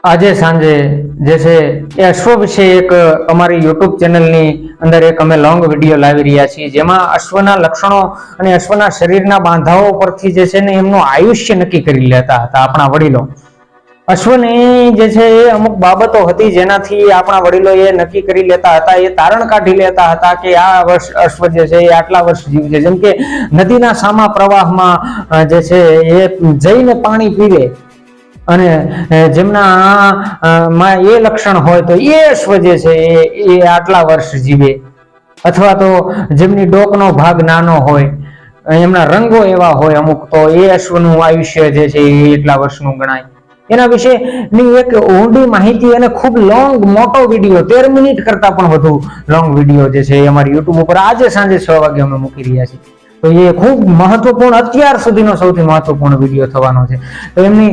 આજે સાંજે જે છે એ અશ્વ વિશે એક અમારી યુટ્યુબ ચેનલની અંદર એક અમે લોંગ વિડીયો લાવી રહ્યા છીએ, જેમાં અશ્વના લક્ષણો અને અશ્વના શરીરના બાંધાઓ પરથી જે છે ને એમનું આયુષ્ય નક્કી કરી લેતા હતા આપણા વડીલો. અશ્વની જે છે એ અમુક બાબતો હતી જેનાથી આપણા વડીલો એ નક્કી કરી લેતા હતા, એ તારણ કાઢી લેતા હતા કે આ વર્ષ અશ્વ જે છે એ આટલા વર્ષ જીવશે. જેમ કે નદીના સામા પ્રવાહમાં જે છે એ જઈને પાણી પીવે અને જેમના માં એ લક્ષણ હોય તો એ અશ્વ જે છે એ આટલા વર્ષ જીવે, અથવા તો જેમની ડોકનો ભાગ નાનો હોય, એમના રંગો એવા હોય અમુક, તો એ અશ્વનું આયુષ્ય જે છે એ એટલા વર્ષનું ગણાય. એના વિશેની એક ઊંડી માહિતી અને ખૂબ લોંગ મોટો વિડીયો 13 મિનિટ કરતા પણ વધુ લોંગ વિડીયો જે છે એ અમારી યુટ્યુબ ઉપર આજે સાંજે 6 વાગે અમે મૂકી રહ્યા છીએ. તો એ ખૂબ મહત્વપૂર્ણ, અત્યાર સુધીનો સૌથી મહત્વપૂર્ણ વિડીયો થવાનો છે. તો એમની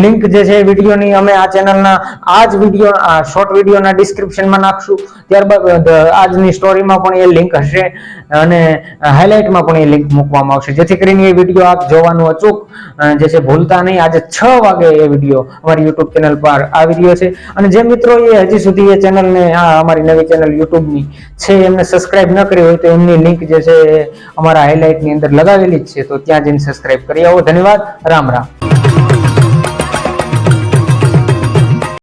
લિંક જે છે વિડીયોની અમે આ ચેનલના આ જ વિડીયો શોર્ટ વિડીયોના ડિસ્ક્રિપ્શનમાં નાખશું. ત્યારબાદ આજની સ્ટોરીમાં પણ એ લિંક હશે અને હાઇલાઇટમાં પણ એ લિંક મૂકવામાં આવશે, જેથી કરીને એ વિડીયો આપ જોવાનું અચૂક જે છે ભૂલતા નહીં. આજે 6 વાગે એ વિડીયો અમારી યુટ્યુબ ચેનલ પર આવી રહ્યો છે. અને જે મિત્રો એ હજી સુધી એ ચેનલને અમારી નવી ચેનલ યુટ્યુબની છે એમને સબસ્ક્રાઇબ ન કરી હોય તો એમની લિંક જે છે અમારા હાઇલાઇટની અંદર લગાવેલી જ છે, તો ત્યાં જઈને સબસ્ક્રાઇબ કરી આવો. ધન્યવાદ. રામ રામ.